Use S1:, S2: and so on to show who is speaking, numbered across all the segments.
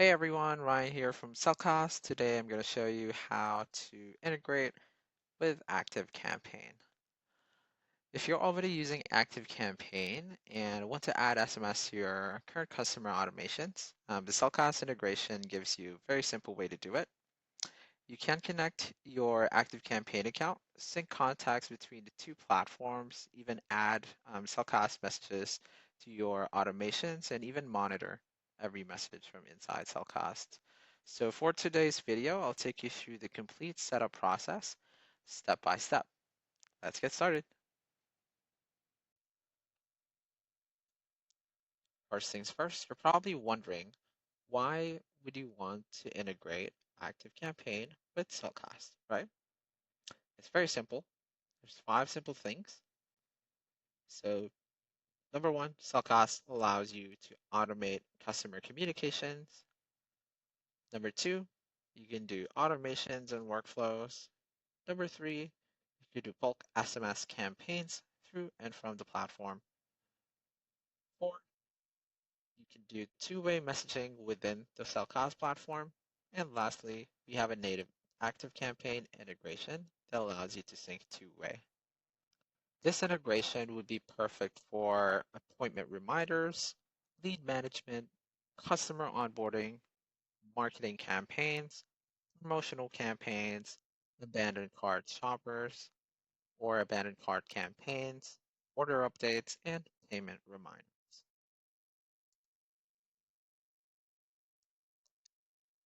S1: Hey everyone, Ryan here from Cellcast. Today I'm going to show you how to integrate with ActiveCampaign. If you're already using ActiveCampaign and want to add SMS to your current customer automations, the Cellcast integration gives you a very simple way to do it. You can connect your ActiveCampaign account, sync contacts between the two platforms, even add Cellcast messages to your automations, and even monitor every message from inside Cellcast. So for today's video, I'll take you through the complete setup process, step by step. Let's get started. First things first, you're probably wondering, why would you want to integrate ActiveCampaign with Cellcast, right? It's very simple. There's 5 simple things. So number 1, Cellcast allows you to automate customer communications. Number 2, you can do automations and workflows. Number 3, you can do bulk SMS campaigns through and from the platform. 4, you can do two-way messaging within the Cellcast platform. And lastly, we have a native ActiveCampaign integration that allows you to sync two-way. This integration would be perfect for appointment reminders, lead management, customer onboarding, marketing campaigns, promotional campaigns, abandoned cart shoppers, or abandoned cart campaigns, order updates, and payment reminders.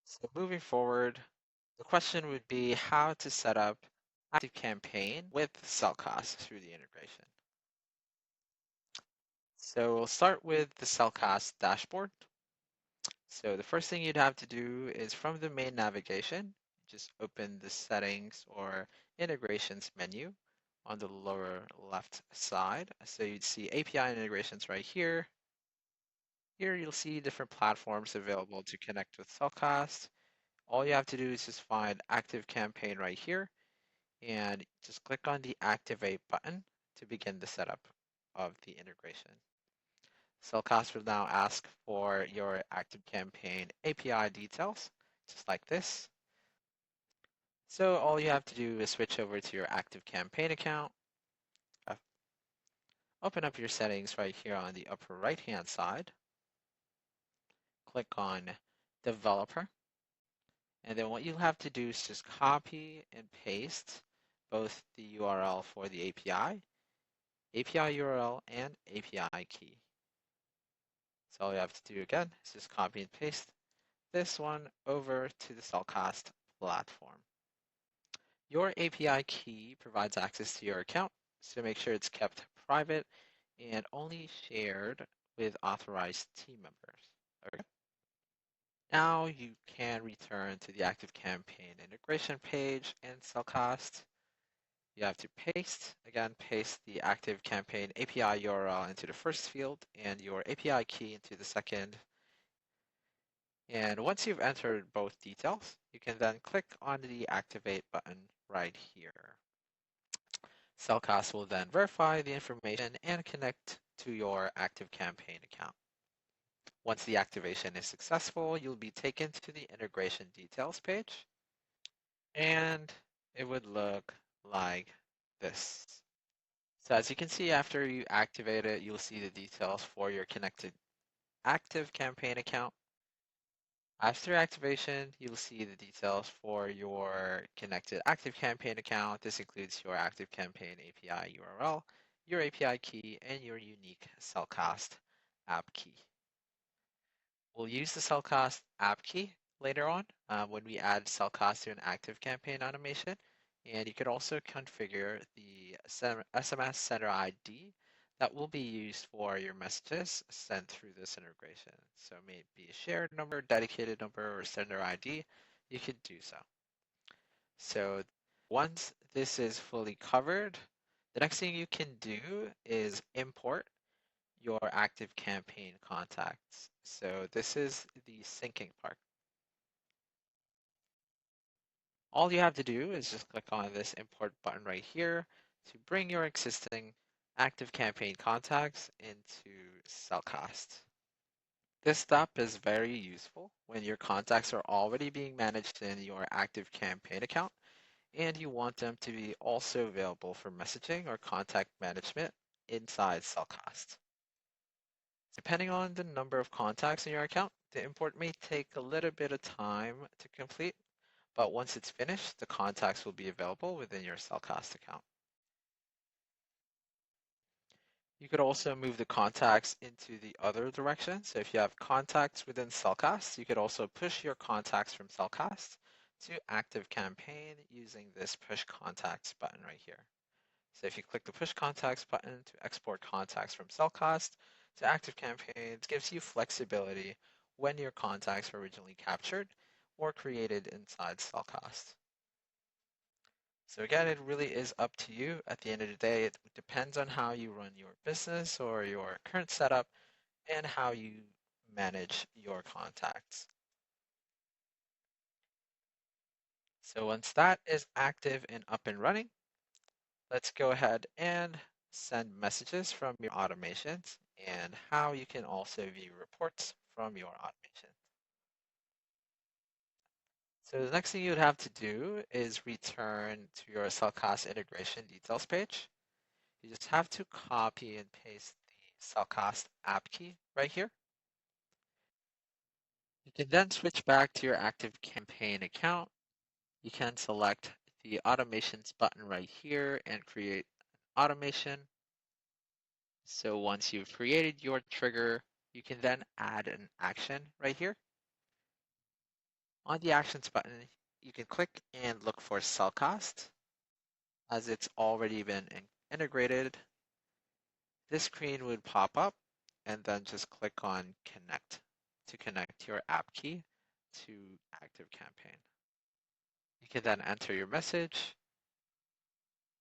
S1: So moving forward, the question would be how to set up ActiveCampaign with Cellcast through the integration. So we'll start with the Cellcast dashboard. So the first thing you'd have to do is from the main navigation, just open the settings or integrations menu on the lower left side. So you'd see API integrations right here. Here you'll see different platforms available to connect with Cellcast. All you have to do is just find ActiveCampaign right here and just click on the Activate button to begin the setup of the integration. Cellcast will now ask for your ActiveCampaign API details, just like this. So all you have to do is switch over to your ActiveCampaign account, open up your settings right here on the upper right-hand side, click on Developer, and then what you'll have to do is just copy and paste both the URL for the API, API URL, and API key. So all you have to do again is just copy and paste this one over to the Cellcast platform. Your API key provides access to your account, so make sure it's kept private and only shared with authorized team members. Okay. Now you can return to the ActiveCampaign integration page in Cellcast. You have to paste the ActiveCampaign API URL into the first field and your API key into the second. And once you've entered both details, you can then click on the Activate button right here. Cellcast will then verify the information and connect to your ActiveCampaign account. Once the activation is successful, you'll be taken to the integration details page, and it would look like this. So as you can see, after you activate it, you'll see the details for your connected ActiveCampaign account. After activation, you'll see the details for your connected ActiveCampaign account. This includes your ActiveCampaign API URL, your API key, and your unique Cellcast app key. We'll use the Cellcast app key later on when we add Cellcast to an ActiveCampaign automation. And you could also configure the SMS sender ID that will be used for your messages sent through this integration. So it may be a shared number, dedicated number, or sender ID, you could do so. So once this is fully covered, the next thing you can do is import your ActiveCampaign contacts. So this is the syncing part. All you have to do is just click on this import button right here to bring your existing ActiveCampaign contacts into Cellcast. This step is very useful when your contacts are already being managed in your ActiveCampaign account and you want them to be also available for messaging or contact management inside Cellcast. Depending on the number of contacts in your account, the import may take a little bit of time to complete, but once it's finished, the contacts will be available within your Cellcast account. You could also move the contacts into the other direction. So if you have contacts within Cellcast, you could also push your contacts from Cellcast to ActiveCampaign using this Push Contacts button right here. So if you click the Push Contacts button to export contacts from Cellcast to ActiveCampaign, it gives you flexibility when your contacts were originally captured or created inside Cellcast. So again, it really is up to you. At the end of the day, it depends on how you run your business or your current setup and how you manage your contacts. So once that is active and up and running, let's go ahead and send messages from your automations and how you can also view reports from your automation. So the next thing you would have to do is return to your Cellcast integration details page. You just have to copy and paste the Cellcast app key right here. You can then switch back to your ActiveCampaign account. You can select the automations button right here and create an automation. So once you've created your trigger, you can then add an action right here. On the actions button, you can click and look for Cellcast. As it's already been integrated, this screen would pop up and then just click on connect to connect your app key to ActiveCampaign. You can then enter your message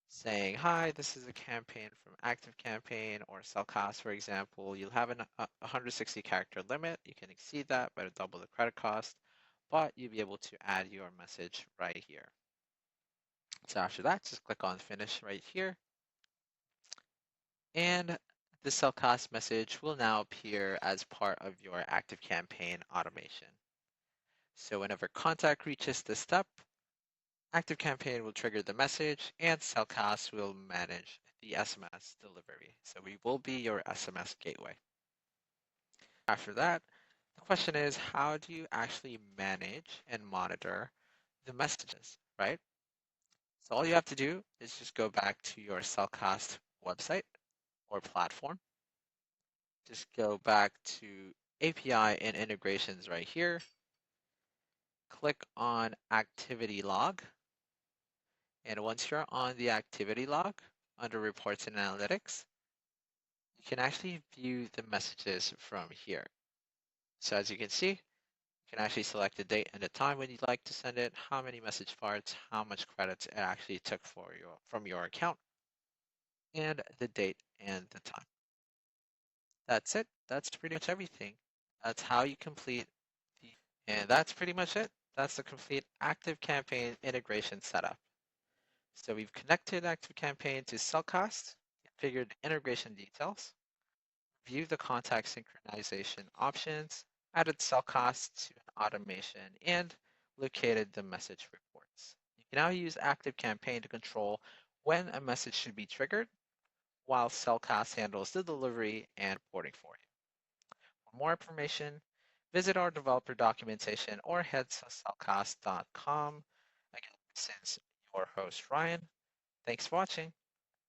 S1: saying, hi, this is a campaign from ActiveCampaign or Cellcast, for example. You'll have a 160 character limit. You can exceed that by double the credit cost, but you'll be able to add your message right here. So after that, just click on finish right here. And the Cellcast message will now appear as part of your ActiveCampaign automation. So whenever contact reaches this step, ActiveCampaign will trigger the message and Cellcast will manage the SMS delivery. So we will be your SMS gateway. After that, the question is, how do you actually manage and monitor the messages, right? So all you have to do is just go back to your Cellcast website or platform. Just go back to API and integrations right here. Click on activity log. And once you're on the activity log under reports and analytics, you can actually view the messages from here. So as you can see, you can actually select the date and the time when you'd like to send it, how many message parts, how much credits it actually took from your account, and the date and the time. That's it. That's pretty much everything. That's how you complete and that's pretty much it. That's the complete ActiveCampaign integration setup. So we've connected ActiveCampaign to Cellcast, configured the integration details, viewed the contact synchronization options, added Cellcast to an automation, and located the message reports. You can now use ActiveCampaign to control when a message should be triggered, while Cellcast handles the delivery and reporting for you. For more information, visit our developer documentation or head to cellcast.com. Again, this is your host, Ryan. Thanks for watching.